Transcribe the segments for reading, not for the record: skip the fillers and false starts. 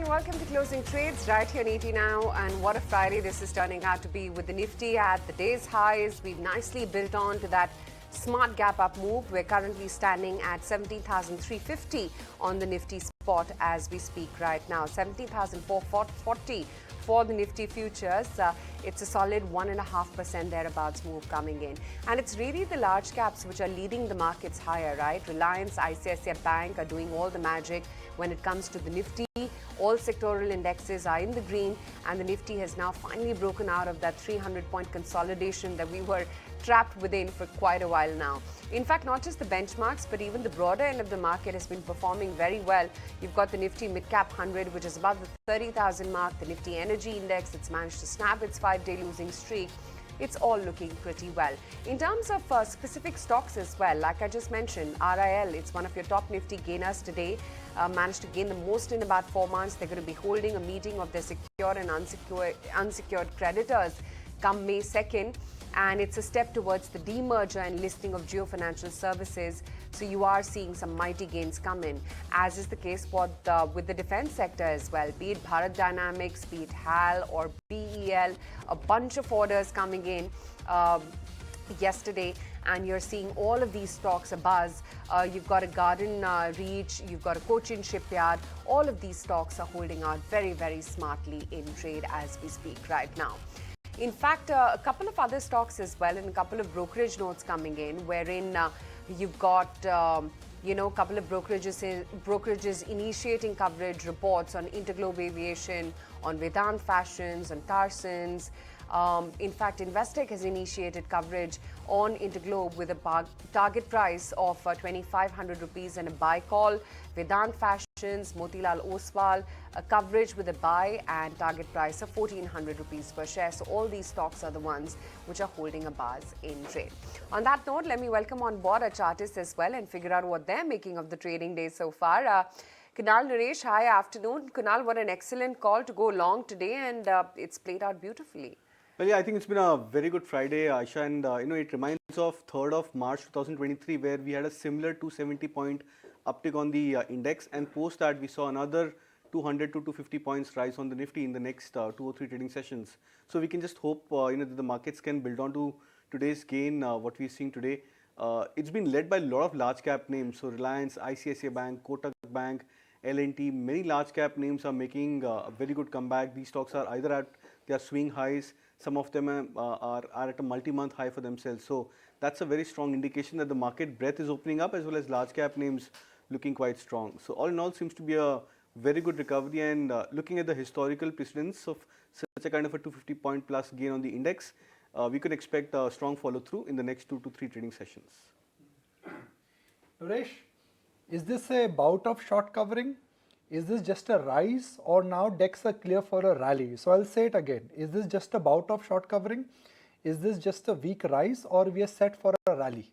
and welcome to Closing Trades right here on ET Now. And what a Friday this is turning out to be, with the Nifty at the day's highs. We've nicely built on to that smart gap up move. We're currently standing at 17,350 on the Nifty spot as we speak right now. 17,440 for the Nifty futures. It's a solid 1.5% thereabouts move coming in. And it's really the large caps which are leading the markets higher, right? Reliance, ICICI Bank are doing all the magic when it comes to the Nifty. All sectoral indexes are in the green, and the Nifty has now finally broken out of that 300-point consolidation that we were trapped within for quite a while now. In fact, not just the benchmarks, but even the broader end of the market has been performing very well. You've got the Nifty Mid-Cap 100, which is above the 30,000 mark. The Nifty Energy Index, it's managed to snap its 5-day losing streak. It's all looking pretty well. In terms of specific stocks as well, like I just mentioned, RIL, it's one of your top Nifty gainers today, managed to gain the most in about 4 months. They're going to be holding a meeting of their secured and unsecured creditors come May 2nd. And it's a step towards the demerger and listing of Jio Financial Services. So you are seeing some mighty gains come in, as is the case with the defense sector as well, be it Bharat Dynamics, be it HAL or BEL, a bunch of orders coming in yesterday, and you're seeing all of these stocks abuzz. You've got a Garden Reach, you've got a Cochin Shipyard. All of these stocks are holding out very, very smartly in trade as we speak right now. In fact, a couple of other stocks as well, and a couple of brokerage notes coming in, wherein you've got, a couple of brokerages initiating coverage reports on Interglobe Aviation, on Vedant Fashions, on Tarsons. In fact, Investec has initiated coverage on Interglobe with a target price of 2,500 rupees and a buy call. Vedant Fashions, Motilal Oswal, a coverage with a buy and target price of 1,400 rupees per share. So all these stocks are the ones which are holding a buzz in trade. On that note, let me welcome on board our chartists as well and figure out what they're making of the trading day so far. Kunal, Naresh, hi, afternoon. Kunal, what an excellent call to go long today, and it's played out beautifully. Well, yeah, I think it's been a very good Friday, Aisha, and it reminds of 3rd of March 2023, where we had a similar 270-point uptick on the index, and post that we saw another 200 to 250 points rise on the Nifty in the next 2 or 3 trading sessions. So we can just hope that the markets can build on to today's gain, what we're seeing today. It's been led by a lot of large cap names, so Reliance, ICICI Bank, Kotak Bank, L&T, many large cap names are making a very good comeback. These stocks are either at their swing highs, some of them are at a multi-month high for themselves. So that's a very strong indication that the market breadth is opening up, as well as large cap names looking quite strong. So all in all, seems to be a very good recovery, and looking at the historical precedents of such a kind of a 250 point plus gain on the index, we could expect a strong follow through in the next 2 to 3 trading sessions. Naresh, is this a bout of short covering? Is this just a rise, or now decks are clear for a rally? So I'll say it again. Is this just a bout of short covering? Is this just a weak rise, or we are set for a rally?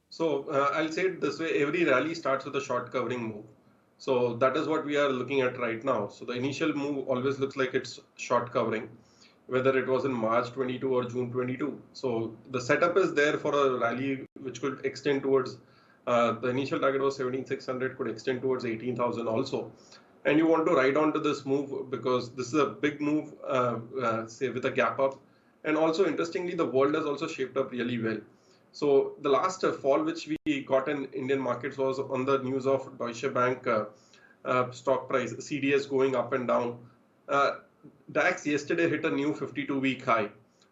So I'll say it this way, every rally starts with a short covering move. So that is what we are looking at right now. So the initial move always looks like it's short covering, whether it was in March 22 or June 22. So the setup is there for a rally which could extend towards the initial target was 17,600, could extend towards 18,000 also. And you want to ride on to this move because this is a big move, say with a gap up. And also, interestingly, the world has also shaped up really well. So the last fall which we got in Indian markets was on the news of Deutsche Bank stock price, CDS going up and down. DAX yesterday hit a new 52-week high.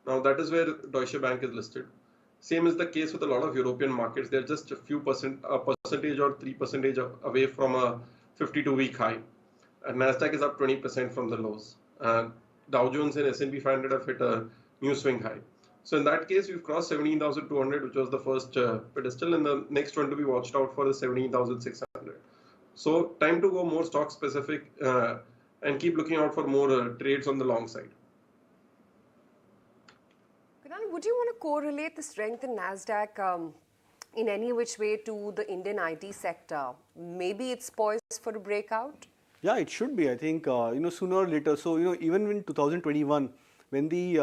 Now that is where Deutsche Bank is listed. Same is the case with a lot of European markets. They're just a percentage or 3% away from a 52-week high. And Nasdaq is up 20% from the lows. Dow Jones and S&P 500 have hit a new swing high. So in that case, we've crossed 17,200, which was the first pedestal, and the next one to be watched out for is 17,600. So time to go more stock specific and keep looking out for more trades on the long side. Would you want to correlate the strength in Nasdaq in any which way to the Indian IT sector? Maybe it's poised for a breakout? Yeah, it should be. I think, sooner or later. So, even in 2021, when the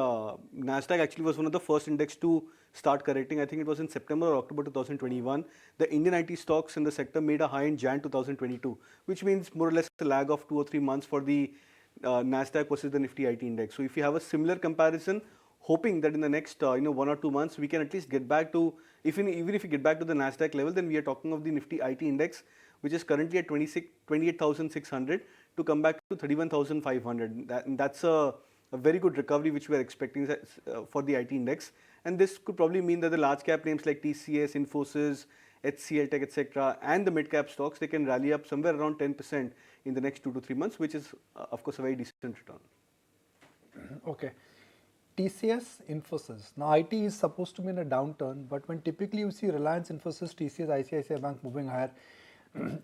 Nasdaq actually was one of the first index to start correcting. I think it was in September or October 2021. The Indian IT stocks in the sector made a high in Jan 2022, which means more or less a lag of 2 or 3 months for the Nasdaq versus the Nifty IT index. So if you have a similar comparison, hoping that in the next 1 or 2 months we can at least get back to, even if we get back to the Nasdaq level, then we are talking of the Nifty IT index, which is currently at 28,600, to come back to 31,500. That's a very good recovery which we are expecting for the IT index. And this could probably mean that the large cap names like TCS, Infosys, HCL Tech, etc., and the mid cap stocks, they can rally up somewhere around 10% in the next 2 to 3 months, which is of course a very decent return. Okay. TCS, Infosys. Now IT is supposed to be in a downturn, but when typically you see Reliance, Infosys, TCS, ICICI Bank moving higher,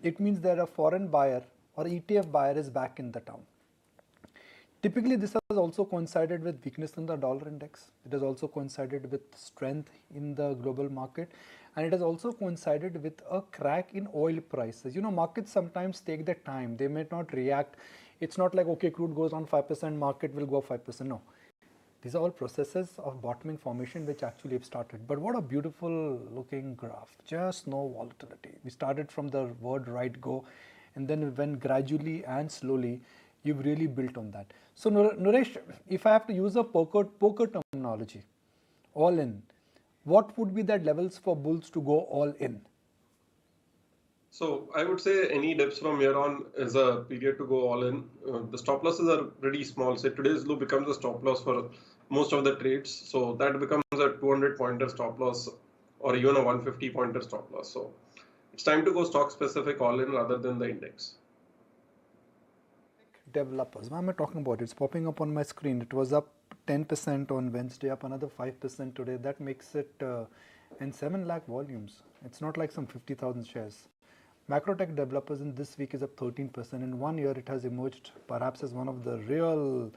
it means that a foreign buyer or ETF buyer is back in the town. Typically, this has also coincided with weakness in the dollar index. It has also coincided with strength in the global market, and it has also coincided with a crack in oil prices. You know, markets sometimes take their time. They may not react. It's not like, okay, crude goes on 5%, market will go 5%. No. These are all processes of bottoming formation which actually have started. But what a beautiful looking graph. Just no volatility. We started from the word right go, and then when gradually and slowly, you've really built on that. So Naresh, if I have to use a poker terminology, all in, what would be that levels for bulls to go all in? So I would say any dips from here on is a period to go all in. The stop losses are pretty small. Say today's low becomes a stop loss for most of the trades. So that becomes a 200 pointer stop loss or even a 150 pointer stop loss. So it's time to go stock specific all in rather than the index. Developers, why am I talking about it? It's popping up on my screen. It was up 10% on Wednesday, up another 5% today. That makes it in 7 lakh volumes. It's not like some 50,000 shares. Macrotech developers in this week is up 13%. In 1 year, it has emerged perhaps as one of the real,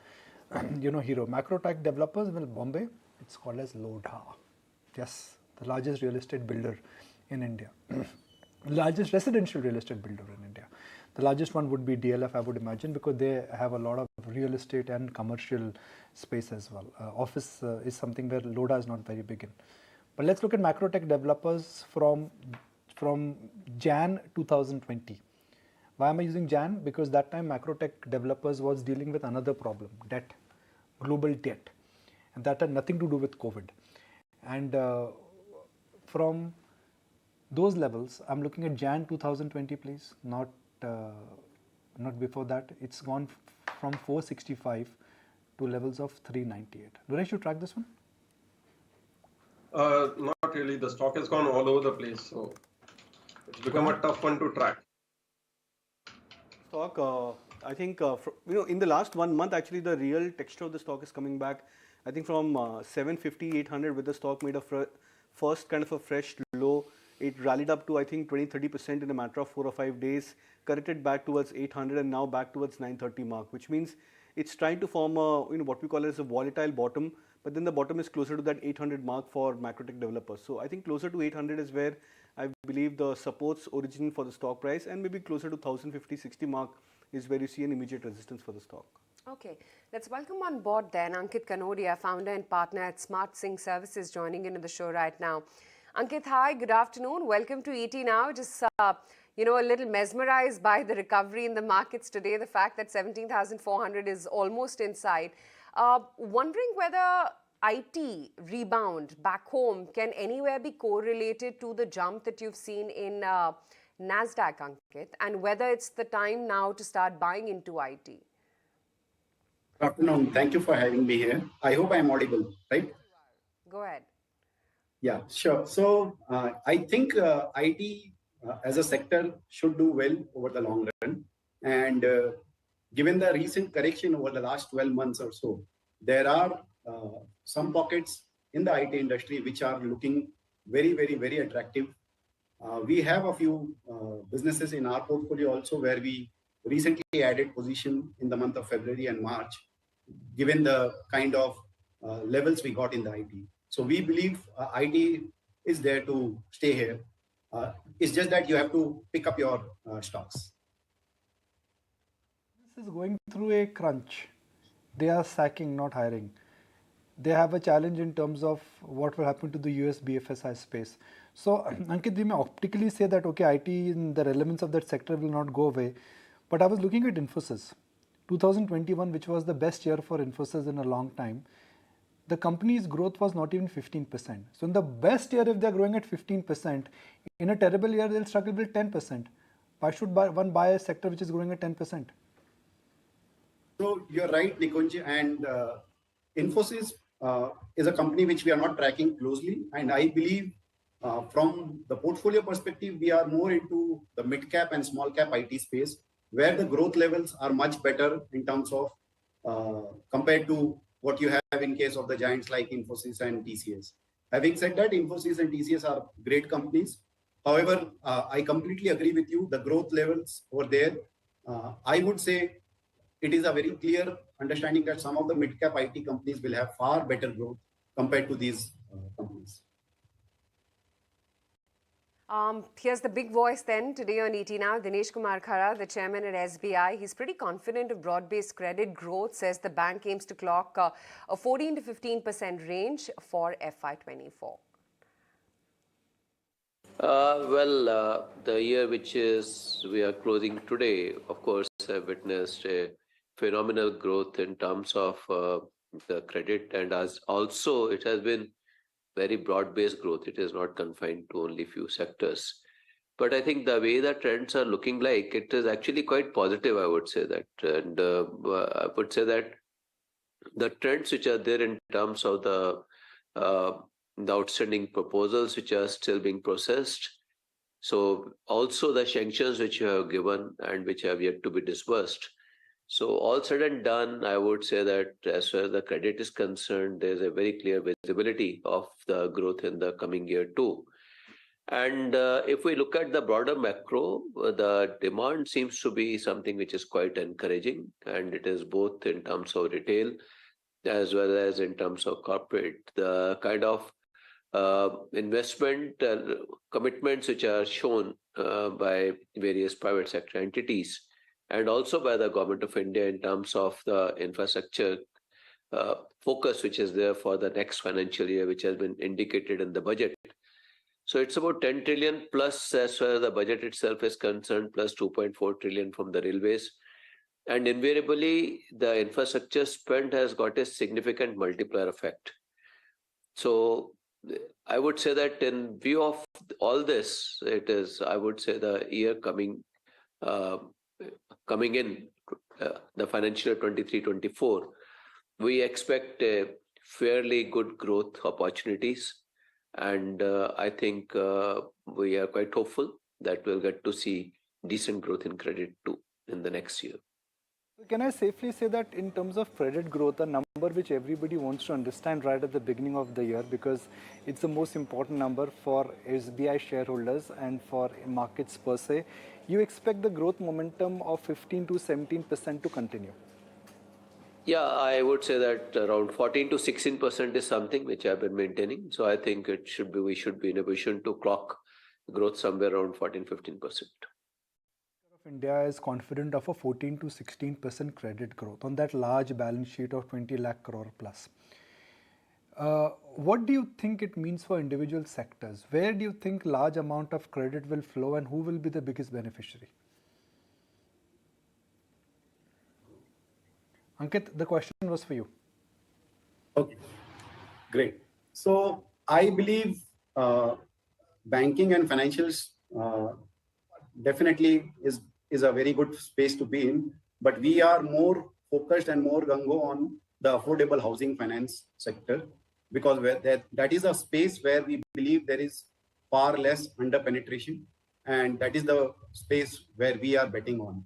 hero. Macrotech developers, well, Bombay, it's called as Lodha. Yes, the largest real estate builder in India. Largest residential real estate builder in India. The largest one would be DLF, I would imagine, because they have a lot of real estate and commercial space as well. Office is something where Lodha is not very big in. But let's look at Macrotech developers from Jan 2020. Why am I using Jan? Because that time Macrotech developers was dealing with another problem, debt, global debt. And that had nothing to do with COVID. And from those levels, I'm looking at Jan 2020, please, not before that. It's gone from 465 to levels of 398. Naresh, you track this one? Not really. The stock has gone all over the place. So it's become a tough one to track. Stock, I think, in the last 1 month, actually, the real texture of the stock is coming back. I think from 750, 800, with the stock made a first kind of a fresh low. It rallied up to, I think, 20-30% in a matter of 4 or 5 days, corrected back towards 800 and now back towards 930 mark, which means it's trying to form a, what we call as a volatile bottom, but then the bottom is closer to that 800 mark for Macrotech developers. So I think closer to 800 is where I believe the supports origin for the stock price, and maybe closer to 1050-60 mark is where you see an immediate resistance for the stock. Okay, let's welcome on board then Ankit Kanodia, founder and partner at Smart Sync Services, joining into the show right now. Ankit, hi, good afternoon. Welcome to ET Now. Just, a little mesmerized by the recovery in the markets today, the fact that 17,400 is almost in sight. Wondering whether IT rebound back home can anywhere be correlated to the jump that you've seen in NASDAQ, Ankit, and whether it's the time now to start buying into IT. Good afternoon. Thank you for having me here. I hope I am audible, right? Go ahead. Yeah, sure. So I think IT as a sector should do well over the long run. And given the recent correction over the last 12 months or so, there are some pockets in the IT industry which are looking very, very, very attractive. We have a few businesses in our portfolio also where we recently added position in the month of February and March, given the kind of levels we got in the IT. So we believe IT is there to stay here. It's just that you have to pick up your stocks. This is going through a crunch. They are sacking, not hiring. They have a challenge in terms of what will happen to the US BFSI space. So Ankit, we may optically say that okay, IT and the relevance of that sector will not go away. But I was looking at Infosys. 2021, which was the best year for Infosys in a long time, the company's growth was not even 15%. So in the best year, if they're growing at 15%, in a terrible year, they'll struggle with 10%. Why should one buy a sector which is growing at 10%? So you're right, Nikunj, and Infosys is a company which we are not tracking closely, and I believe from the portfolio perspective, we are more into the mid cap and small cap IT space, where the growth levels are much better in terms of compared to what you have in case of the giants like Infosys and TCS. Having said that, Infosys and TCS are great companies. However, I completely agree with you. The growth levels over there, I would say it is a very clear understanding that some of the mid-cap IT companies will have far better growth compared to these companies. Here's the big voice then today on ET Now. Dinesh Kumar Khara, the chairman at SBI, he's pretty confident of broad-based credit growth, says the bank aims to clock a 14 to 15% range for FY24. The year which we are closing today, of course, have witnessed a phenomenal growth in terms of the credit, and as also it has been very broad-based growth. It is not confined to only few sectors. But I think the way the trends are looking like, it is actually quite positive, I would say that. And I would say that the trends which are there in terms of the outstanding proposals which are still being processed. So also the sanctions which you have given and which have yet to be disbursed. So all said and done, I would say that as far as the credit is concerned, there's a very clear visibility of the growth in the coming year too. And if we look at the broader macro, the demand seems to be something which is quite encouraging, and it is both in terms of retail as well as in terms of corporate. The kind of investment commitments which are shown by various private sector entities and also by the Government of India in terms of the infrastructure focus which is there for the next financial year, which has been indicated in the budget. So it's about 10 trillion plus as far as the budget itself is concerned, plus 2.4 trillion from the railways. And invariably, the infrastructure spend has got a significant multiplier effect. So I would say that in view of all this, it is, I would say, the year coming in, the financial year 23-24, we expect a fairly good growth opportunities. And I think we are quite hopeful that we'll get to see decent growth in credit too in the next year. Can I safely say that in terms of credit growth, a number which everybody wants to understand right at the beginning of the year, because it's the most important number for SBI shareholders and for markets per se, you expect the growth momentum of 15 to 17% to continue? Yeah, I would say that around 14 to 16% is something which I've been maintaining. So I think we should be in a position to clock growth somewhere around 14-15%. India is confident of a 14 to 16% credit growth on that large balance sheet of 20 lakh crore plus. What do you think it means for individual sectors? Where do you think large amount of credit will flow and who will be the biggest beneficiary? Ankit, the question was for you. Okay, great. So I believe banking and financials definitely is a very good space to be in, but we are more focused and more gung-ho on the affordable housing finance sector, because that is a space where we believe there is far less under penetration, and that is the space where we are betting on.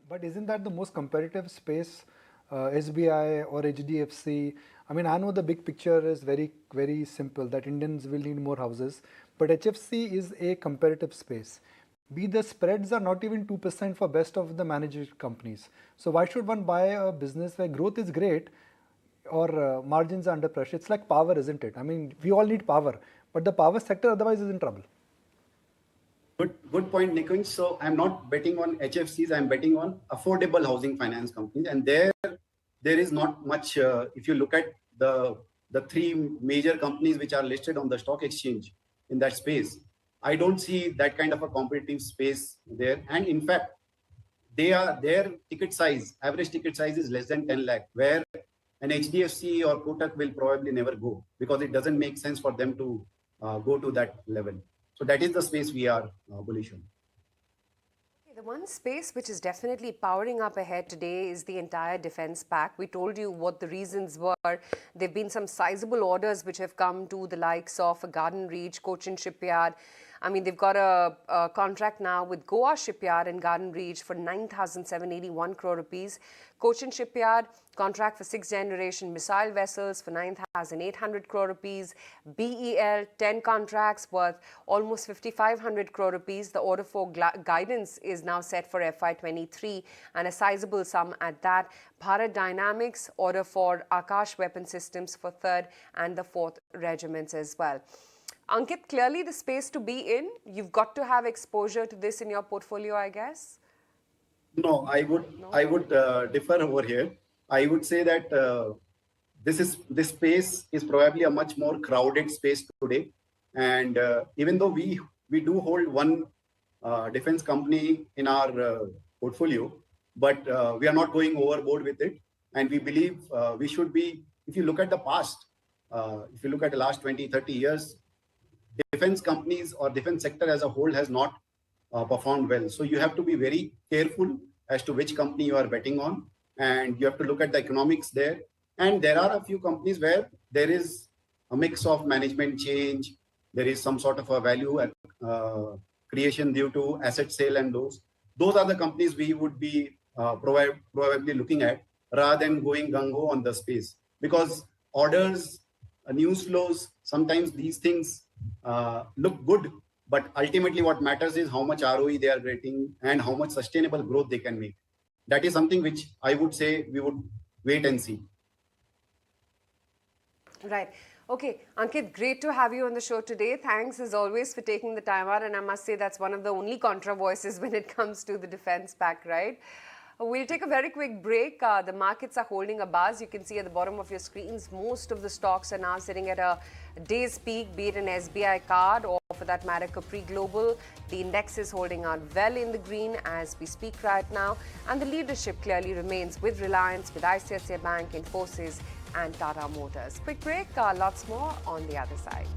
But isn't that the most competitive space, SBI or HDFC? I mean, I know the big picture is very, very simple, that Indians will need more houses, but HFC is a competitive space. The spreads are not even 2% for best of the managed companies. So why should one buy a business where growth is great or margins are under pressure? It's like power, isn't it? I mean, we all need power, but the power sector otherwise is in trouble. Good point, Nikunj. So I'm not betting on HFCs, I'm betting on affordable housing finance companies. And there, there is not much. If you look at the three major companies which are listed on the stock exchange in that space, I don't see that kind of a competitive space there. And in fact, their ticket size, average ticket size is less than 10 lakh, where an HDFC or Kotak will probably never go, because it doesn't make sense for them to go to that level. So that is the space we are bullish on. The one space which is definitely powering up ahead today is the entire defense pack. We told you what the reasons were. There have been some sizable orders which have come to the likes of Garden Reach, Cochin Shipyard. I mean, they've got a contract now with Goa Shipyard and Garden Reach for 9,781 crore rupees. Cochin Shipyard, contract for 6th generation missile vessels for 9,800 crore rupees. BEL, 10 contracts worth almost 5,500 crore rupees. The order for guidance is now set for FY23 and a sizable sum at that. Bharat Dynamics, order for Akash weapon systems for 3rd and the 4th regiments as well. Ankit, clearly the space to be in. You've got to have exposure to this in your portfolio, I guess. No, I would differ over here. I would say that this space is probably a much more crowded space today. And even though we do hold one defense company in our portfolio, but we are not going overboard with it. And we believe we should be, if you look at the past, if you look at the last 20, 30 years, defense companies or defense sector as a whole has not performed well. So you have to be very careful as to which company you are betting on, and you have to look at the economics there. And there are a few companies where there is a mix of management change, there is some sort of a value creation due to asset sale, and those are the companies we would be probably looking at rather than going gung-ho on the space. Because orders, news flows, sometimes these things look good, but ultimately what matters is how much ROE they are getting and how much sustainable growth they can make. That is something which I would say we would wait and see. Right. Okay, Ankit, great to have you on the show today. Thanks as always for taking the time out. And I must say that's one of the only contra voices when it comes to the defense pack, right? We'll take a very quick break. The markets are holding a buzz. You can see at the bottom of your screens, most of the stocks are now sitting at a day's peak, be it an SBI card or for that matter, Capri Global. The index is holding out well in the green as we speak right now. And the leadership clearly remains with Reliance, with ICICI Bank, Infosys and Tata Motors. Quick break, lots more on the other side.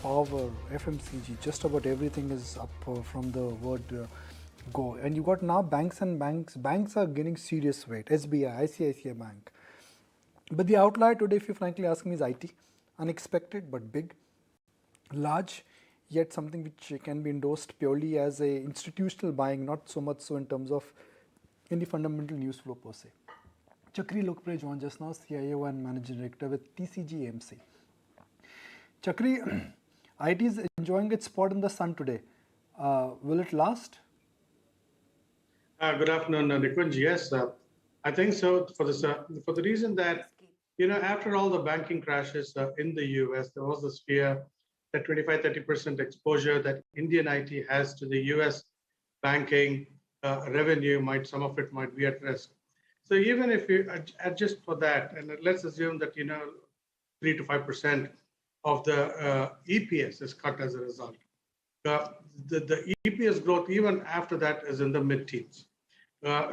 Power, FMCG, just about everything is up from the word go. And you got now banks are gaining serious weight. SBI, ICICI Bank. But the outlier today, if you frankly ask me, is IT. Unexpected but big, large, yet something which can be endorsed purely as a institutional buying, not so much so in terms of any fundamental news flow per se. Chakri Lokpre joined just now, CIO and Managing Director with TCG AMC. Chakri, IT is enjoying its spot in the sun today. Will it last? Good afternoon, Nikunj. Yes, I think so. For the reason that, after all the banking crashes in the US, there was this fear that 25-30% exposure that Indian IT has to the US banking revenue, some of it might be at risk. So even if you adjust for that, and let's assume that 3 to 5% of the EPS is cut as a result. The EPS growth even after that is in the mid-teens.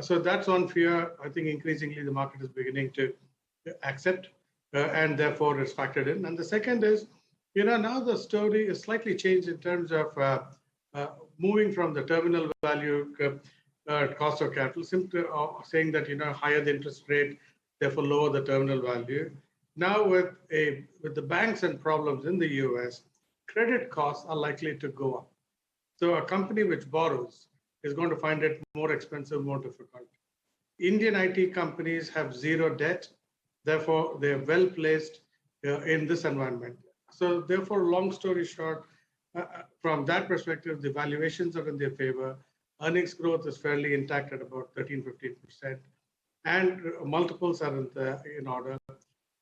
So that's one fear I think increasingly the market is beginning to accept and therefore it's factored in. And the second is, now the story is slightly changed in terms of moving from the terminal value cost of capital, simply saying that, higher the interest rate, therefore lower the terminal value. Now with the banks and problems in the US, credit costs are likely to go up. So a company which borrows is going to find it more expensive, more difficult. Indian IT companies have zero debt. Therefore, they're well placed in this environment. So therefore, long story short, from that perspective, the valuations are in their favor. Earnings growth is fairly intact at about 13-15%. And multiples are in order.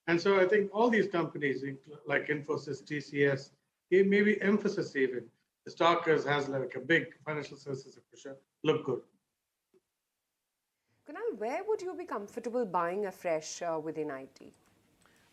And so I think all these companies, like Infosys, TCS, maybe Emphasis even, the stock has like a big financial services exposure, look good. Kunal, where would you be comfortable buying afresh within IT?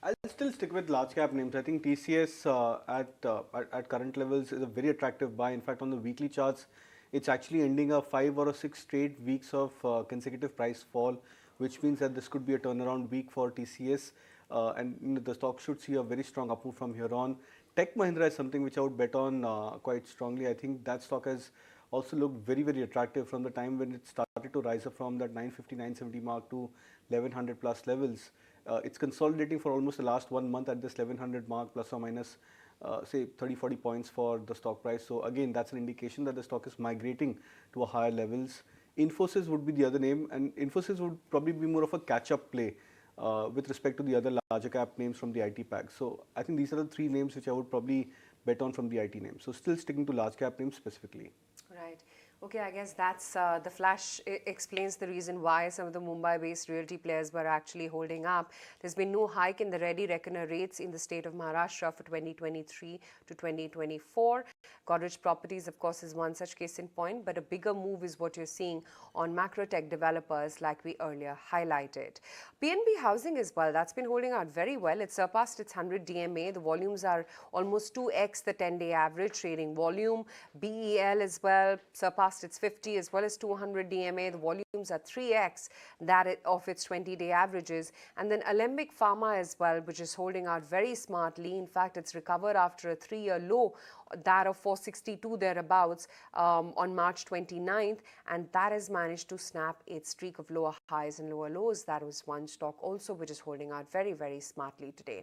I'll still stick with large cap names. I think TCS at current levels is a very attractive buy. In fact, on the weekly charts, it's actually ending a 5 or a 6 straight weeks of consecutive price fall, which means that this could be a turnaround week for TCS, and the stock should see a very strong up move from here on. Tech Mahindra is something which I would bet on quite strongly. I think that stock has also looked very, very attractive from the time when it started to rise up from that 950, 970 mark to 1100 plus levels. It's consolidating for almost the last 1 month at this 1100 mark, plus or minus say 30-40 points for the stock price. So again, that's an indication that the stock is migrating to a higher levels. Infosys would be the other name, and Infosys would probably be more of a catch-up play with respect to the other larger cap names from the IT pack. So I think these are the three names which I would probably bet on from the IT names. So still sticking to large cap names specifically. Right. Okay, I guess that's the flash explains the reason why some of the Mumbai-based realty players were actually holding up. There's been no hike in the ready reckoner rates in the state of Maharashtra for 2023 to 2024. Godrej Properties, of course, is one such case in point, but a bigger move is what you're seeing on macro tech developers like we earlier highlighted. PNB Housing as well, that's been holding out very well. It surpassed its 100 DMA. The volumes are almost 2x the 10-day average trading volume. BEL as well surpassed its 50 as well as 200 DMA. The volumes are 3x that of its 20-day averages. And then Alembic Pharma as well, which is holding out very smartly. In fact, it's recovered after a 3-year low, that of 462 thereabouts on March 29th, and that has managed to snap its streak of lower highs and lower lows. That was one stock also which is holding out very, very smartly today.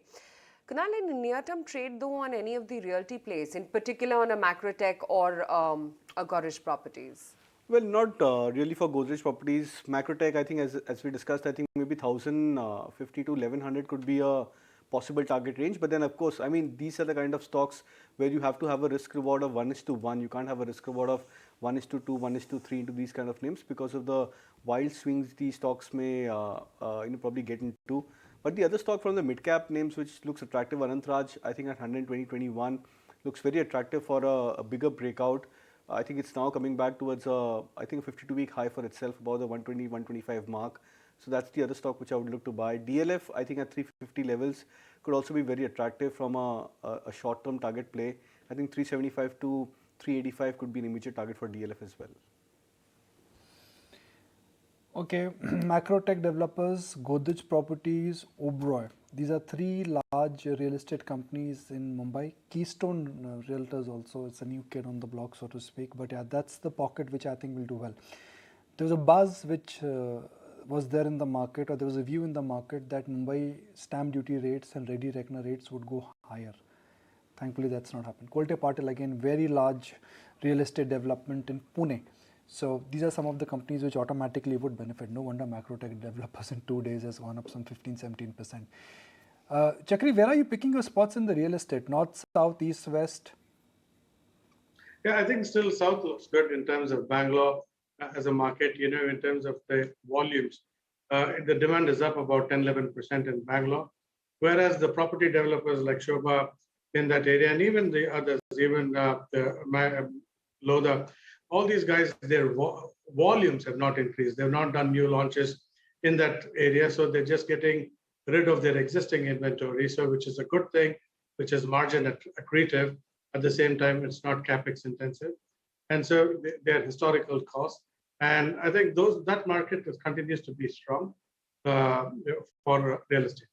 Kunal, any near-term trade though on any of the realty plays, in particular on a macro tech or a Godrej Properties? Well, not really for Godrej Properties. Macrotech, I think, as we discussed, I think maybe 1050 to 1100 could be a possible target range. But then, of course, I mean, these are the kind of stocks where you have to have a risk reward of 1:1. You can't have a risk reward of 1:2, 1:3 into these kind of names because of the wild swings these stocks may probably get into. But the other stock from the mid cap names which looks attractive, Anantraj, I think at 120.21 looks very attractive for a bigger breakout. I think it's now coming back towards I think a 52-week high for itself, about the 120, 125 mark. So that's the other stock which I would look to buy. DLF, I think at 350 levels could also be very attractive from a short-term target play. I think 375 to 385 could be an immediate target for DLF as well. Okay, macro tech developers, Godrej Properties, Oberoi. These are three large real estate companies in Mumbai. Keystone Realtors also, it's a new kid on the block, so to speak. But yeah, that's the pocket which I think will do well. There was a buzz which was there in the market, or there was a view in the market that Mumbai stamp duty rates and ready reckoner rates would go higher. Thankfully, that's not happened. Kolte Patil, again, very large real estate development in Pune. So these are some of the companies which automatically would benefit. No wonder macro tech developers in 2 days has gone up some 15-17%. Chakri, where are you picking your spots in the real estate? North, south, east, west? Yeah, I think still south looks good in terms of Bangalore as a market, in terms of the volumes. The demand is up about 10-11% in Bangalore, whereas the property developers like Shobha in that area, and even the others, even Lodha, all these guys, their volumes have not increased. They've not done new launches in that area, so they're just getting rid of their existing inventory, so which is a good thing, which is margin accretive. At the same time, it's not capex intensive, and so they're historical costs. And I think that market continues to be strong for real estate.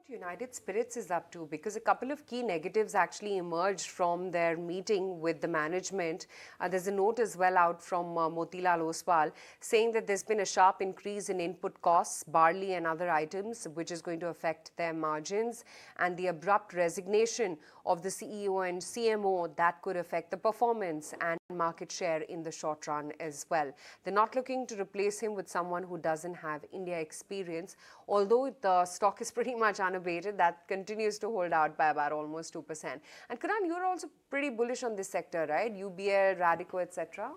United Spirits is up to, because a couple of key negatives actually emerged from their meeting with the management. There's a note as well out from Motilal Oswal saying that there's been a sharp increase in input costs, barley and other items, which is going to affect their margins, and the abrupt resignation of the CEO and CMO that could affect the performance and market share in the short run as well. They're not looking to replace him with someone who doesn't have India experience, although the stock is pretty much unabated. That continues to hold out by about almost 2%. And Kunal, you're also pretty bullish on this sector, right? UBL, Radico, etc.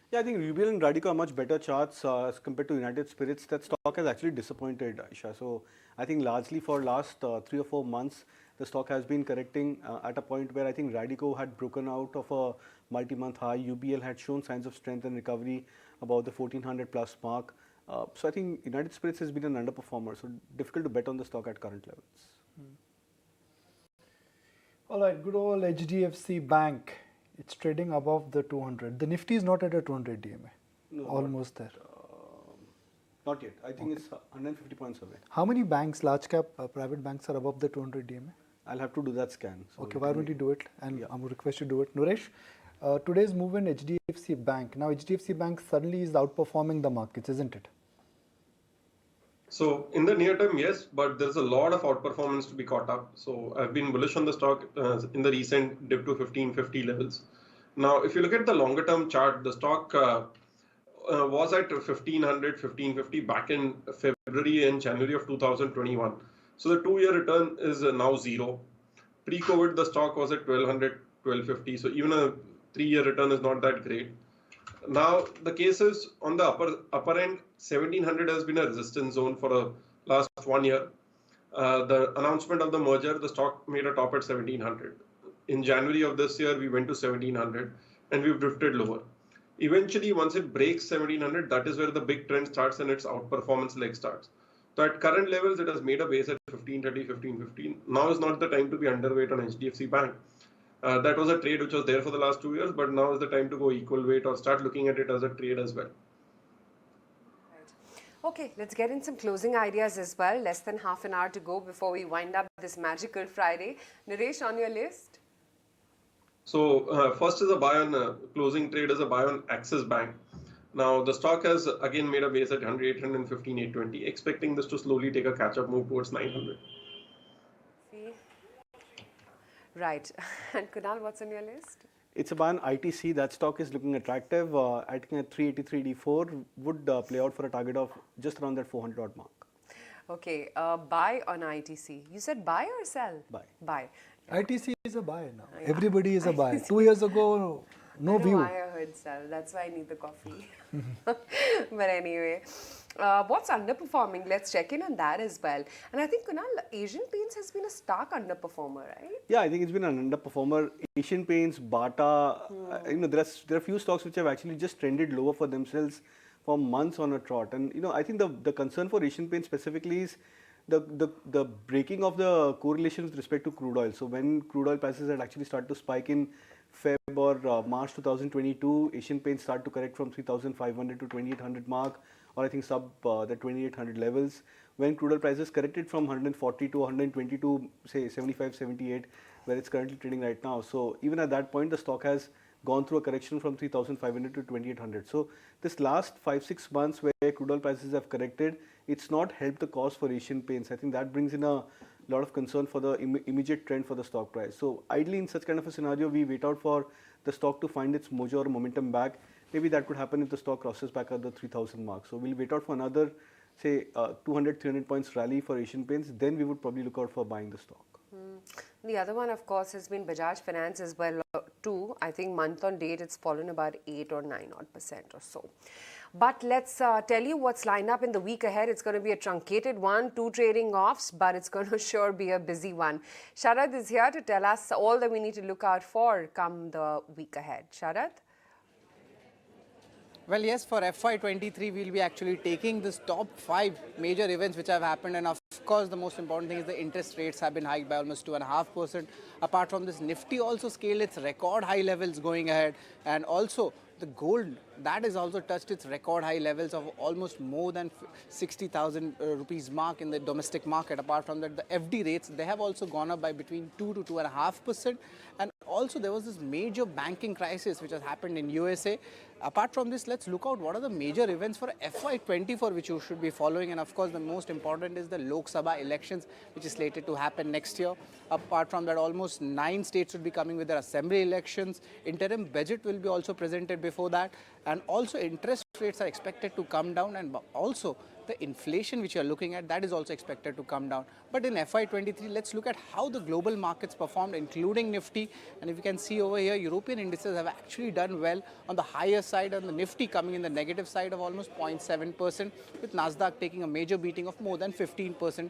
Yeah, I think UBL and Radico are much better charts as compared to United Spirits. That stock has actually disappointed, Aisha. So I think largely for last 3 or 4 months, the stock has been correcting at a point where I think Radico had broken out of a multi-month high. UBL had shown signs of strength and recovery about the 1400 plus mark. So I think United Spirits has been an underperformer. So difficult to bet on the stock at current levels. All right, good old HDFC Bank. It's trading above the 200. The Nifty is not at a 200 DMA. No, Almost there. Not yet. I think it's 150 points away. How many banks, large cap private banks, are above the 200 DMA? I'll have to do that scan. So Okay, why don't you do it? And I'm going to request you do it. Nuresh, today's move in HDFC Bank. Now, HDFC Bank suddenly is outperforming the markets, isn't it? So in the near term, yes, but there's a lot of outperformance to be caught up. So I've been bullish on the stock in the recent dip to 1550 levels. Now, if you look at the longer term chart, the stock was at 1500, 1550 back in February and January of 2021. So the 2-year return is now zero. Pre-COVID, the stock was at 1200, 1250. So even a 3-year return is not that great. Now, the case is on the upper end, 1700 has been a resistance zone for the last 1 year. The announcement of the merger, the stock made a top at 1700. In January of this year, we went to 1700 and we've drifted lower. Eventually, once it breaks 1700, that is where the big trend starts and its outperformance leg starts. So at current levels, it has made a base at 1530, 1515. Now is not the time to be underweight on HDFC Bank. That was a trade which was there for the last 2 years, but now is the time to go equal weight or start looking at it as a trade as well. Okay, let's get in some closing ideas as well. Less than half an hour to go before we wind up this magical Friday. Naresh, on your list? So first is a buy on closing trade is a buy on Axis Bank. Now the stock has again made a base at 100, 815, 820, expecting this to slowly take a catch-up move towards 900. See? Right. And Kunal, what's on your list? It's a buy on ITC. That stock is looking attractive. I think at 383.4 would play out for a target of just around that 400 odd mark. Okay, buy on ITC. You said buy or sell? Buy. Buy. ITC is a buy now. Everybody is a buy. 2 years ago, no view. I heard sell. That's why I need the coffee. But anyway, what's underperforming? Let's check in on that as well. And I think, Kunal, Asian Paints has been a stark underperformer, right? Yeah, I think it's been an underperformer. Asian Paints, Bata, there are a few stocks which have actually just trended lower for themselves for months on a trot. And, I think the concern for Asian Paints specifically is the breaking of the correlation with respect to crude oil. So when crude oil prices had actually started to spike in Feb or March 2022, Asian Paints started to correct from 3,500 to 2,800 mark, or I think sub the 2,800 levels. When crude oil prices corrected from 140 to 120 to say 75, 78, where it's currently trading right now. So even at that point, the stock has gone through a correction from 3,500 to 2,800. So this last 5-6 months where crude oil prices have corrected, it's not helped the cause for Asian Paints. I think that brings in a lot of concern for the immediate trend for the stock price. So ideally in such kind of a scenario, we wait out for the stock to find its mojo or momentum back. Maybe that could happen if the stock crosses back at the 3,000 mark. So we'll wait out for another, say, 200, 300 points rally for Asian Paints. Then we would probably look out for buying the stock. The other one, of course, has been Bajaj Finance as well, too. I think month on date, it's fallen about 8 or 9% or so. But let's tell you what's lined up in the week ahead. It's going to be a truncated one, 2 trading offs, but it's going to sure be a busy one. Sharad is here to tell us all that we need to look out for come the week ahead. Sharad? Well, yes, for FY23, we'll be actually taking this top 5 major events which have happened. And of course, the most important thing is the interest rates have been hiked by almost 2.5%. Apart from this, Nifty also scaled its record high levels going ahead. And also, the gold, that has also touched its record high levels of almost more than 60,000 rupees mark in the domestic market. Apart from that, the FD rates, they have also gone up by between 2 to 2.5%. And also there was this major banking crisis which has happened in USA. Apart from this, let's look out what are the major events for FY24 which you should be following. And of course, the most important is the Lok Sabha elections which is slated to happen next year. Apart from that, almost 9 states should be coming with their assembly elections. Interim budget will be also presented before that. And also interest rates are expected to come down, and also the inflation which you are looking at, that is also expected to come down. But in FY23, let's look at how the global markets performed, including Nifty. And if you can see over here, European indices have actually done well on the higher side, and the Nifty coming in the negative side of almost 0.7%, with Nasdaq taking a major beating of more than 15%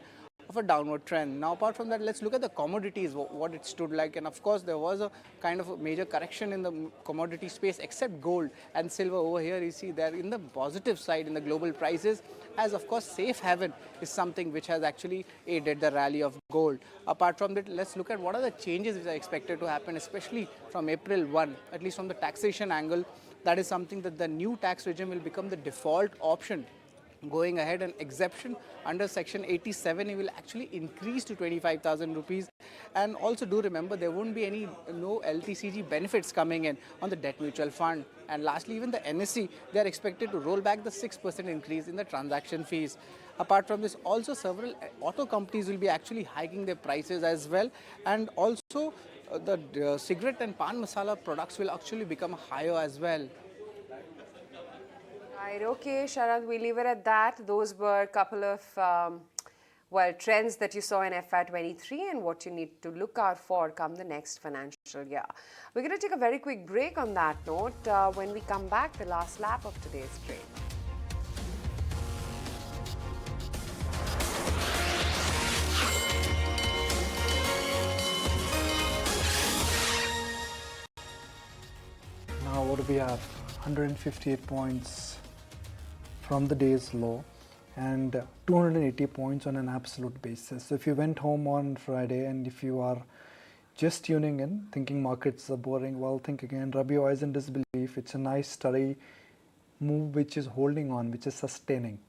of a downward trend. Now, apart from that, let's look at the commodities, what it stood like. And of course, there was a kind of a major correction in the commodity space, except gold and silver. Over here, you see they're in the positive side in the global prices, as of course, safe haven is something which has actually aided the rally of gold. Apart from that, let's look at what are the changes which are expected to happen, especially from April 1, at least from the taxation angle. That is something that the new tax regime will become the default option going ahead. An exception under section 87 it will actually increase to 25,000 rupees. And also do remember, there won't be any no LTCG benefits coming in on the debt mutual fund. And lastly, even the NSE, they are expected to roll back the 6% increase in the transaction fees. Apart from this, also several auto companies will be actually hiking their prices as well. And also the cigarette and pan masala products will actually become higher as well. Right, okay, Sharad, we leave it at that. Those were a couple of, trends that you saw in FY23 and what you need to look out for come the next financial year. We're going to take a very quick break on that note. When we come back, the last lap of today's trade. Now what do we have? 158 points from the day's low and 280 points on an absolute basis. So if you went home on Friday and if you are just tuning in thinking markets are boring, well, think again, rub your eyes in disbelief. It's a nice steady move which is holding on, which is sustaining.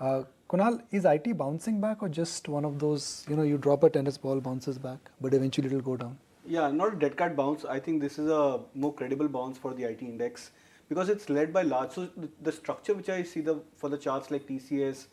Kunal, is IT bouncing back or just one of those, you drop a tennis ball, bounces back, but eventually it will go down? Yeah, not a dead cat bounce. I think this is a more credible bounce for the IT index because it's led by large. So the structure which I see for the charts like TCS,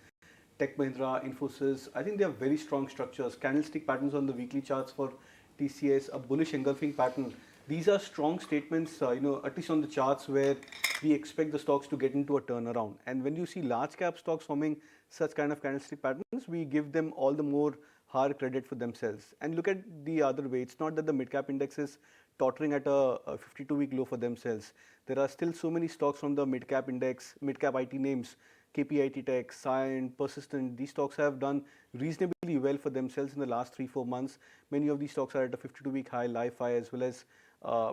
Tech Mahindra, Infosys, I think they are very strong structures. Candlestick patterns on the weekly charts for TCS, a bullish engulfing pattern. These are strong statements, at least on the charts where we expect the stocks to get into a turnaround. And when you see large cap stocks forming such kind of candlestick patterns, we give them all the more higher credit for themselves. And look at the other way. It's not that the mid-cap index is tottering at a 52-week low for themselves. There are still so many stocks from the mid-cap index, mid-cap IT names, KPIT Tech, Cyient, Persistent. These stocks have done reasonably well for themselves in the last 3-4 months. Many of these stocks are at a 52-week high, live high, as well as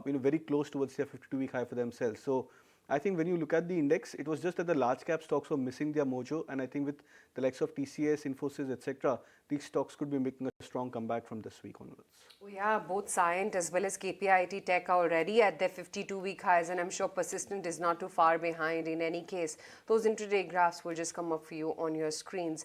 very close towards their 52-week high for themselves. So I think when you look at the index, it was just that the large cap stocks were missing their mojo, and I think with the likes of TCS, Infosys, etc., these stocks could be making a strong comeback from this week onwards. Oh yeah, both Cyient as well as KPIT Tech are already at their 52-week highs, and I'm sure Persistent is not too far behind in any case. Those intraday graphs will just come up for you on your screens.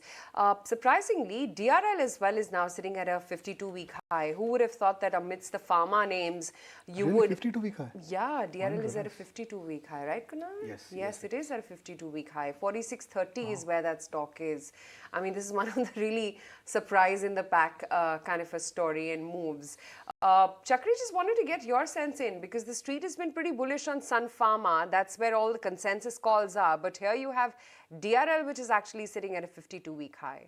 Surprisingly, DRL as well is now sitting at a 52-week high. Who would have thought that amidst the pharma names, you really would... 52-week high? Yeah, DRL is at a 52-week high, right, Kunal? Yes, it is at a 52-week high. 46.30 is where that stock is. I mean, this is one of the really surprise in the pack kind of a story and moves. Chakri, just wanted to get your sense in because the street has been pretty bullish on Sun Pharma. That's where all the consensus calls are. But here you have DRL, which is actually sitting at a 52-week high.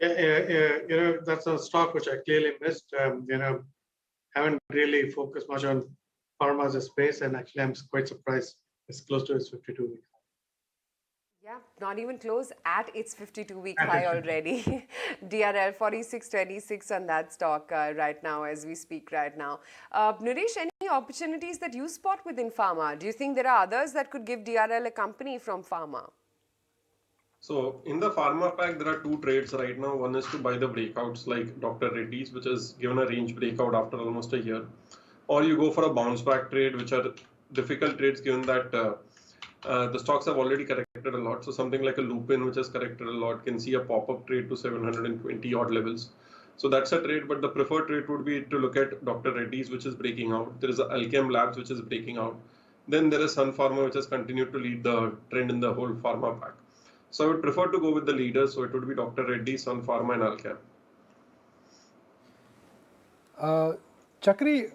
Yeah, that's a stock which I clearly missed. Haven't really focused much on pharma as a space, and actually I'm quite surprised it's close to its 52-week. Yeah, not even close at its 52-week high already. DRL 46.26 on that stock right now as we speak right now. Naresh, any opportunities that you spot within pharma? Do you think there are others that could give DRL a company from pharma? So in the pharma pack, there are two trades right now. One is to buy the breakouts like Dr. Reddy's, which is given a range breakout after almost a year. Or you go for a bounce back trade, which are difficult trades given that the stocks have already corrected a lot. So something like a Lupin, which has corrected a lot, can see a pop-up trade to 720 odd levels. So that's a trade, but the preferred trade would be to look at Dr. Reddy's, which is breaking out. There is a Alchem Labs, which is breaking out. Then there is Sun Pharma, which has continued to lead the trend in the whole pharma pack. So I would prefer to go with the leaders. So it would be Dr. Reddy's, Sun Pharma and Alchem. Chakri,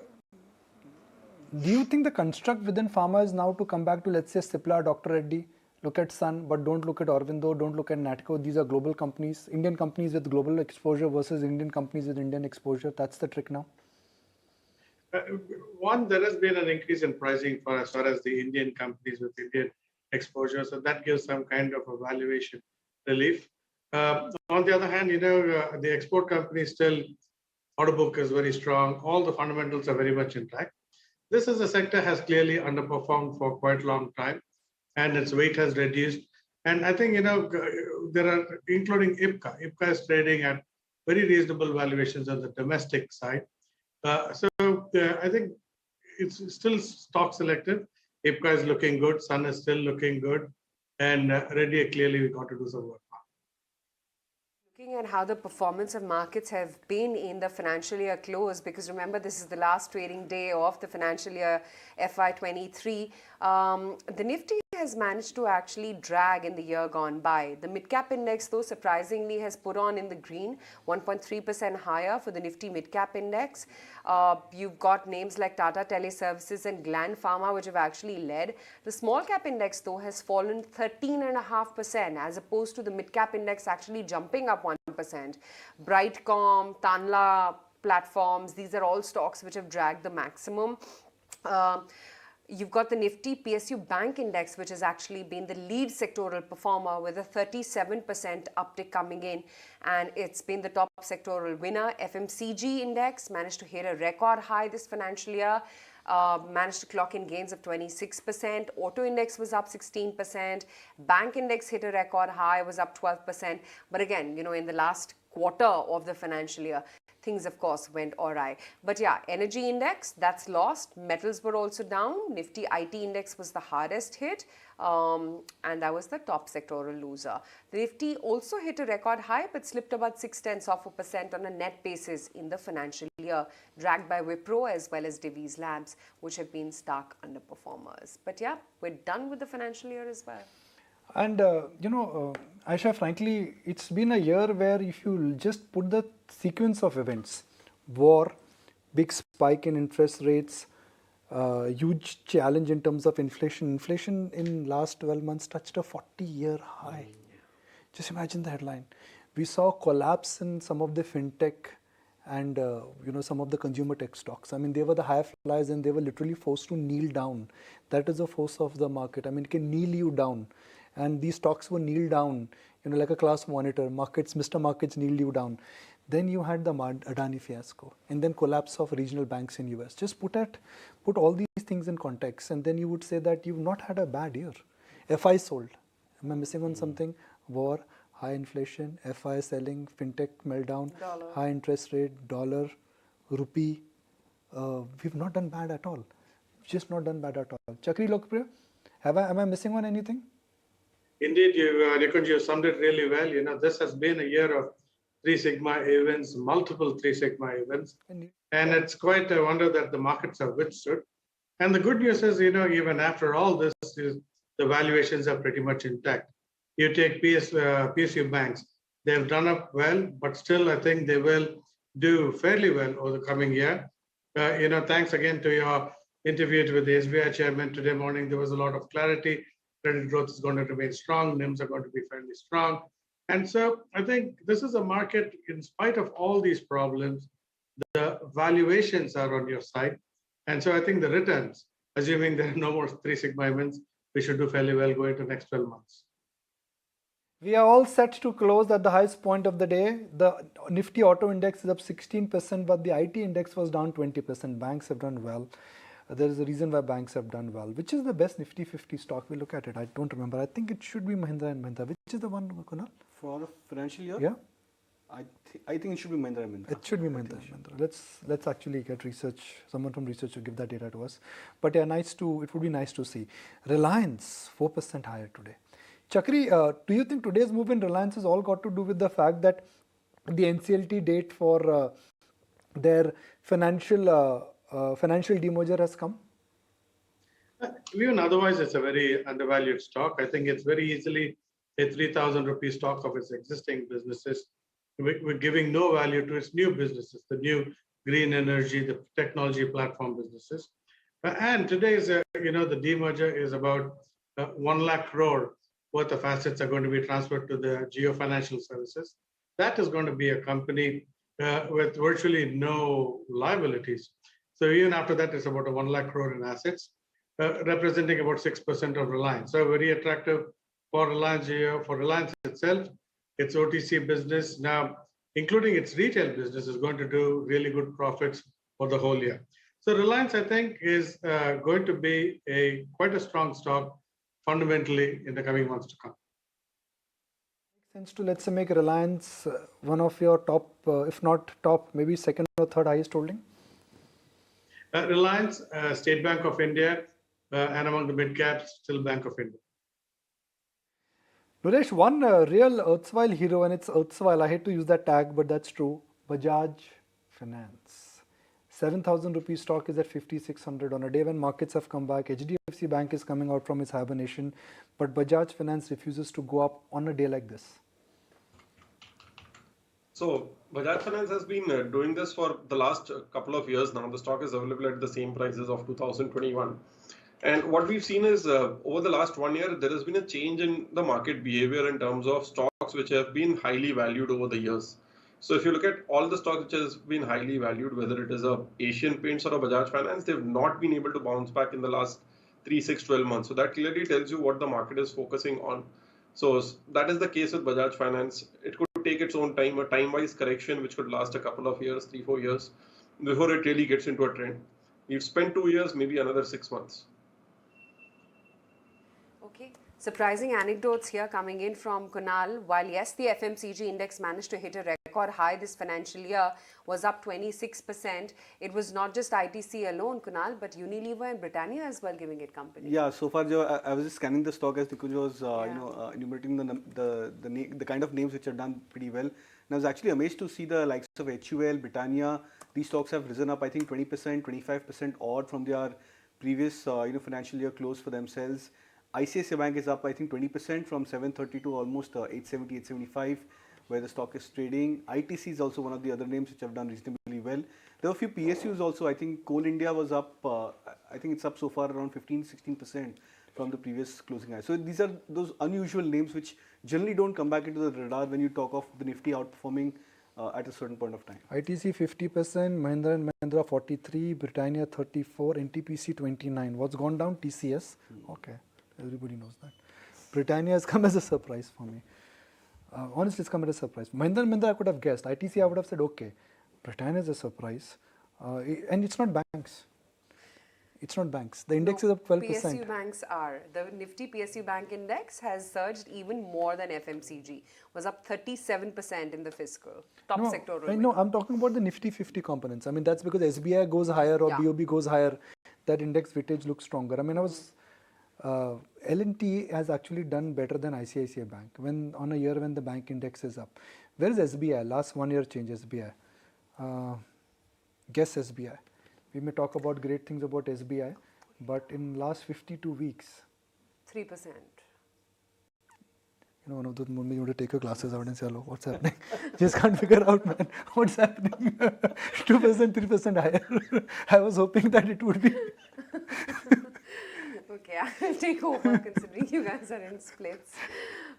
do you think the construct within pharma is now to come back to, let's say, Cipla, Dr. Reddy, look at Sun, but don't look at Aurobindo, don't look at Natco. These are global companies, Indian companies with global exposure versus Indian companies with Indian exposure. That's the trick now. One, there has been an increase in pricing for as far as the Indian companies with Indian exposure, so that gives some kind of a valuation relief. On the other hand, the export companies still, order book is very strong. All the fundamentals are very much intact. This is a sector has clearly underperformed for quite a long time, and its weight has reduced. And I think, there are, including IPCA. IPCA is trading at very reasonable valuations on the domestic side. I think it's still stock selective. IPCA is looking good. Sun is still looking good. And Reddy, clearly we got to do some work. Looking at how the performance of markets have been in the financial year close, because remember this is the last trading day of the financial year FY23, the Nifty has managed to actually drag in the year gone by. The mid-cap index, though, surprisingly has put on in the green, 1.3% higher for the Nifty mid-cap index. You've got names like Tata Teleservices and Gland Pharma, which have actually led. The small-cap index, though, has fallen 13.5%, as opposed to the mid-cap index actually jumping up 1%. Brightcom, Tanla platforms, these are all stocks which have dragged the maximum. You've got the Nifty PSU Bank Index, which has actually been the lead sectoral performer with a 37% uptick coming in, and it's been the top sectoral winner. FMCG Index managed to hit a record high this financial year, managed to clock in gains of 26%. Auto Index was up 16%. Bank Index hit a record high, was up 12%. But again, in the last quarter of the financial year, things, of course, went all right. But yeah, energy index, that's lost. Metals were also down. Nifty IT index was the hardest hit, and that was the top sectoral loser. The Nifty also hit a record high, but slipped about 0.6% on a net basis in the financial year, dragged by Wipro as well as Divi's Labs, which have been stark underperformers. But yeah, we're done with the financial year as well. And, Aisha, frankly, it's been a year where if you just put the sequence of events, war, big spike in interest rates, huge challenge in terms of inflation. Inflation in last 12 months touched a 40-year high. Just imagine the headline. We saw collapse in some of the fintech and, some of the consumer tech stocks. I mean, they were the high flyers and they were literally forced to kneel down. That is the force of the market. I mean, it can kneel you down. And these stocks were kneel down, like a class monitor. Mr. Markets kneeled you down. Then you had the Adani fiasco, and then collapse of regional banks in US. Just put all these things in context, and then you would say that you've not had a bad year. FI sold. Am I missing on something? War, high inflation, FI selling, fintech meltdown, high interest rate, dollar, rupee. We've not done bad at all. Just not done bad at all. Chakri Lokpriya, am I missing on anything? Indeed, you summed it really well. This has been a year of Three Sigma events, multiple Three Sigma events. And it's quite a wonder that the markets have withstood. And the good news is, even after all this, the valuations are pretty much intact. You take PSU banks, they've done up well, but still I think they will do fairly well over the coming year. Thanks again to your interview with the SBI chairman today morning. There was a lot of clarity. Credit growth is going to remain strong. NIMs are going to be fairly strong. And so I think this is a market, in spite of all these problems, the valuations are on your side. And so I think the returns, assuming there are no more Three Sigma events, we should do fairly well going to the next 12 months. We are all set to close at the highest point of the day. The Nifty Auto Index is up 16%, but the IT Index was down 20%. Banks have done well. There is a reason why banks have done well. Which is the best Nifty 50 stock? We look at it. I don't remember. I think it should be Mahindra & Mahindra. Which is the one, Kunal? For a financial year? Yeah. I think it should be Mahindra & Mahindra. It should be Mahindra & Mahindra. Let's actually get research, someone from research to give that data to us. But yeah, it would be nice to see. Reliance, 4% higher today. Chakri, do you think today's move in Reliance has all got to do with the fact that the NCLT date for their financial demerger has come? Even otherwise, it's a very undervalued stock. I think it's very easily a 3,000 rupee stock of its existing businesses. We're giving no value to its new businesses, the new green energy, the technology platform businesses. And today's, the demerger is about 1 lakh crore worth of assets are going to be transferred to the Geo Financial Services. That is going to be a company with virtually no liabilities. So even after that, it's about a 1 lakh crore in assets, representing about 6% of Reliance. So very attractive for Reliance Geo, for Reliance itself. Its OTC business now, including its retail business, is going to do really good profits for the whole year. So Reliance, I think, is going to be quite a strong stock fundamentally in the coming months to come. Makes sense to, let's say, make Reliance one of your top, if not top, maybe second or third highest holding? Reliance, State Bank of India, and among the mid caps, still Bank of India. Nuresh, one real erstwhile hero, and it's erstwhile, I hate to use that tag, but that's true. Bajaj Finance. 7,000 rupees stock is at 5,600 on a day when markets have come back. HDFC Bank is coming out from its hibernation, but Bajaj Finance refuses to go up on a day like this. So Bajaj Finance has been doing this for the last couple of years now. The stock is available at the same prices of 2021. And what we've seen is over the last 1 year, there has been a change in the market behavior in terms of stocks which have been highly valued over the years. So if you look at all the stocks which has been highly valued, whether it is a Asian Paints or a Bajaj Finance, they've not been able to bounce back in the last 3, 6, 12 months. So that clearly tells you what the market is focusing on. So that is the case with Bajaj Finance. It could take its own time, a time-wise correction which could last a couple of years, 3, 4 years, before it really gets into a trend. We've spent 2 years, maybe another 6 months. Okay. Surprising anecdotes here coming in from Kunal. While yes, the FMCG index managed to hit a record high this financial year, was up 26%. It was not just ITC alone, Kunal, but Unilever and Britannia as well giving it company. Yeah, so far, I was just scanning the stock as Nikunj was, enumerating the kind of names which have done pretty well. And I was actually amazed to see the likes of HUL, Britannia. These stocks have risen up, I think, 20%, 25% odd from their previous, financial year close for themselves. ICICI Bank is up, I think, 20% from 730 to almost 870, 875, where the stock is trading. ITC is also one of the other names which have done reasonably well. There were a few PSUs also. I think Coal India was up, I think it's up so far around 15, 16% from the previous closing high. So these are those unusual names which generally don't come back into the radar when you talk of the Nifty outperforming at a certain point of time. ITC 50%, Mahindra & Mahindra 43, Britannia 34, NTPC 29. What's gone down? TCS. Okay. Everybody knows that. Britannia has come as a surprise for me. Honestly, it's come as a surprise. Mahindra & Mahindra I could have guessed. ITC I would have said, okay. Britannia is a surprise. And it's not banks. It's not banks. The index is up 12%. PSU banks are. The Nifty PSU Bank Index has surged even more than FMCG. Was up 37% in the fiscal. Top sectoral. No, I'm talking about the Nifty 50 components. I mean, that's because SBI goes higher or BOB goes higher. That index weightage looks stronger. I mean, L&T has actually done better than ICICI Bank on a year when the bank index is up. Where is SBI? Last 1 year change SBI. Guess SBI. We may talk about great things about SBI, but in last 52 weeks. 3%. One of those moments you want to take your glasses out and say, hello, what's happening? Just can't figure out, man, what's happening. 2%, 3% higher. I was hoping that it would be. Okay, I'll take over considering you guys are in splits.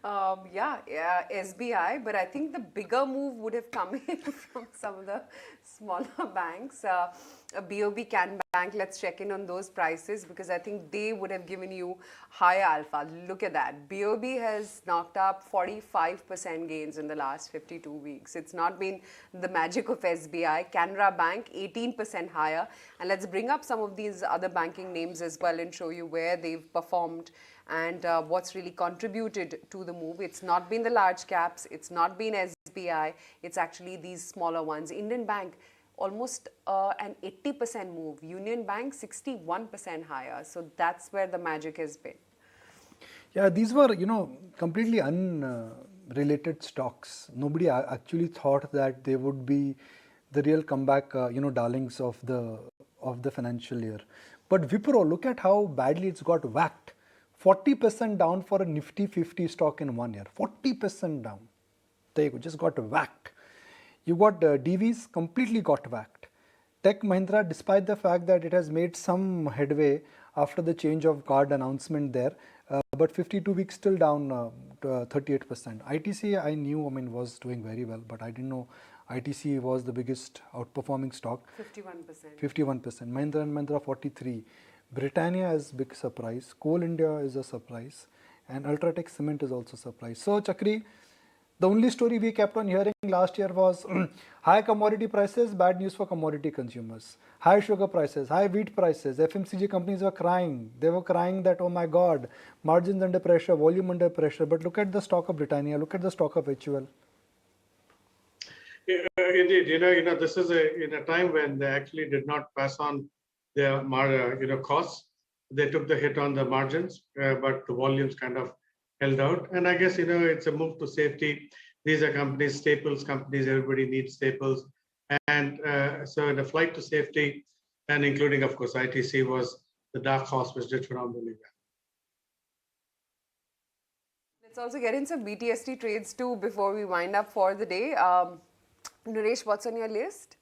SBI, but I think the bigger move would have come in from some of the smaller banks. BOB Can Bank, let's check in on those prices because I think they would have given you higher alpha. Look at that. BOB has knocked up 45% gains in the last 52 weeks. It's not been the magic of SBI. Canara Bank, 18% higher. And let's bring up some of these other banking names as well and show you where they've performed and what's really contributed to the move. It's not been the large caps. It's not been SBI. It's actually these smaller ones. Indian Bank, almost an 80% move. Union Bank, 61% higher. So that's where the magic has been. Yeah, these were, completely unrelated stocks. Nobody actually thought that they would be the real comeback, darlings of the financial year. But Wipro, look at how badly it's got whacked. 40% down for a Nifty 50 stock in 1 year. 40% down. There you go, just got whacked. You got Divi's completely got whacked. Tech Mahindra, despite the fact that it has made some headway after the change of guard announcement there, but 52 weeks still down to 38%. ITC I knew, was doing very well, but I didn't know ITC was the biggest outperforming stock. 51%. 51%. Mahindra and Mahindra 43. Britannia is big surprise. Coal India is a surprise, and Ultratech Cement is also a surprise. So Chakri, the only story we kept on hearing last year was high commodity prices, bad news for commodity consumers. High sugar prices, high wheat prices. FMCG companies were crying. They were crying that, oh my God, margins under pressure, volume under pressure. But look at the stock of Britannia, look at the stock of HUL. Indeed, this is in a time when they actually did not pass on their costs. They took the hit on the margins, but the volumes kind of held out. And I guess it's a move to safety. These are companies, staples companies. Everybody needs staples, and so in a flight to safety, and including of course ITC was the dark horse which did phenomenally well. Let's also get in some BTST trades too before we wind up for the day. Naresh, what's on your list?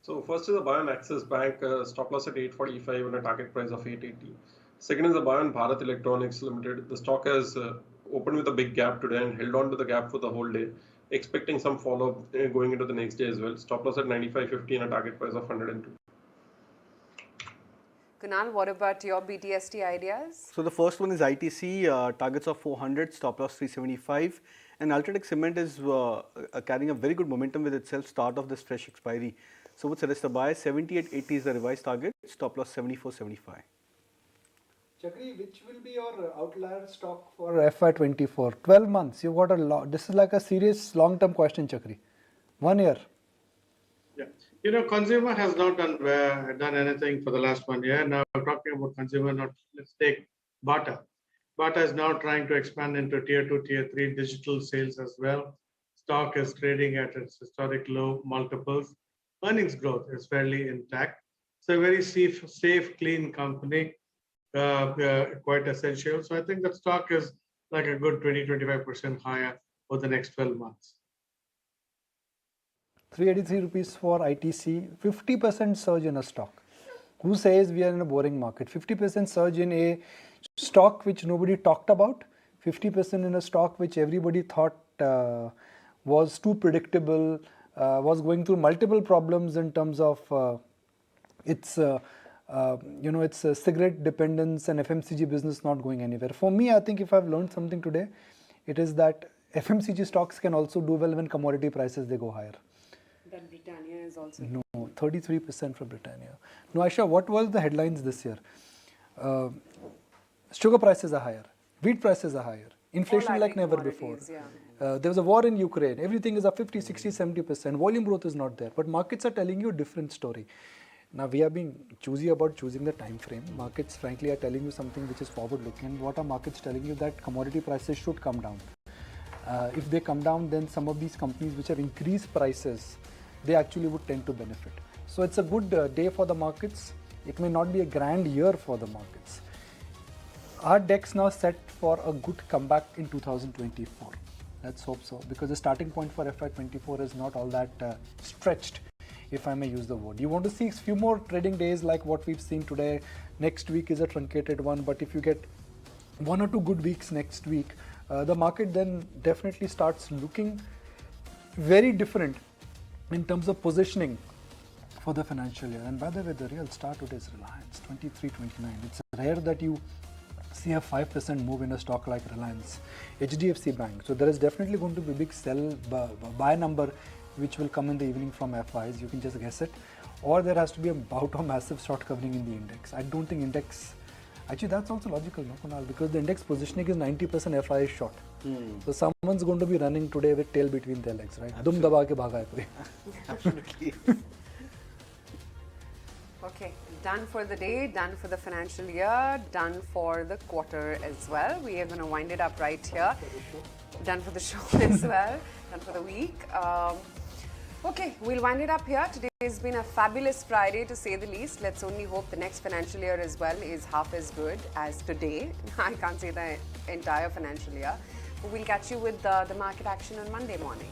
So first is a buy on Axis Bank, stop loss at 845 and a target price of 880. Second is a buy on Bharat Electronics Limited. The stock has opened with a big gap today and held on to the gap for the whole day, expecting some follow-up going into the next day as well. Stop loss at 95.50 and a target price of 102. Kunal, what about your BTST ideas? So the first one is ITC, targets of 400, stop loss 375. And Ultratech Cement is carrying a very good momentum with itself, start of this fresh expiry. So would suggest a buy. 78.80 is the revised target, stop loss 74.75. Chakri, which will be your outlier stock for FY24? 12 months, you've got a lot. This is like a serious long-term question, Chakri. 1 year. Yeah. Consumer has not done anything for the last 1 year. Now, talking about consumer, let's take Bata. Bata is now trying to expand into tier 2, tier 3 digital sales as well. Stock is trading at its historic low multiples. Earnings growth is fairly intact. It's a very safe, clean company, quite essential. So I think that stock is like a good 20-25% higher for the next 12 months. 383 rupees for ITC, 50% surge in a stock. Who says we are in a boring market? 50% surge in a stock which nobody talked about, 50% in a stock which everybody thought was too predictable, was going through multiple problems in terms of its cigarette dependence and FMCG business not going anywhere. For me, I think if I've learned something today, it is that FMCG stocks can also do well when commodity prices they go higher. That Britannia is also. No, 33% for Britannia. No, Aisha, what was the headlines this year? Sugar prices are higher, wheat prices are higher, inflation like never before. Yeah. There was a war in Ukraine, everything is up 50, 60, 70%, volume growth is not there, but markets are telling you a different story. Now we are being choosy about choosing the time frame. Markets frankly are telling you something which is forward looking. What are markets telling you? That commodity prices should come down. If they come down, then some of these companies which have increased prices, they actually would tend to benefit. So it's a good day for the markets. It may not be a grand year for the markets. Are decks now set for a good comeback in 2024? Let's hope so, because the starting point for FY24 is not all that stretched, if I may use the word. You want to see a few more trading days like what we've seen today. Next week is a truncated one, but if you get 1 or 2 good weeks next week, the market then definitely starts looking very different in terms of positioning for the financial year. And by the way, the real star today is Reliance, 23.29. It's rare that you see a 5% move in a stock like Reliance. HDFC Bank. So there is definitely going to be a big sell buy number which will come in the evening from FIs. You can just guess it. Or there has to be a bout of massive short covering in the index. I don't think index. Actually, that's also logical, no, Kunal, because the index positioning is 90% FI short. So someone's going to be running today with tail between their legs, right? Dum daba ke bhaga hai koi. Absolutely. Okay, done for the day, done for the financial year, done for the quarter as well. We are going to wind it up right here. Done for the show as well, done for the week. Okay, we'll wind it up here. Today has been a fabulous Friday to say the least. Let's only hope the next financial year as well is half as good as today. I can't say the entire financial year. But we'll catch you with the market action on Monday morning.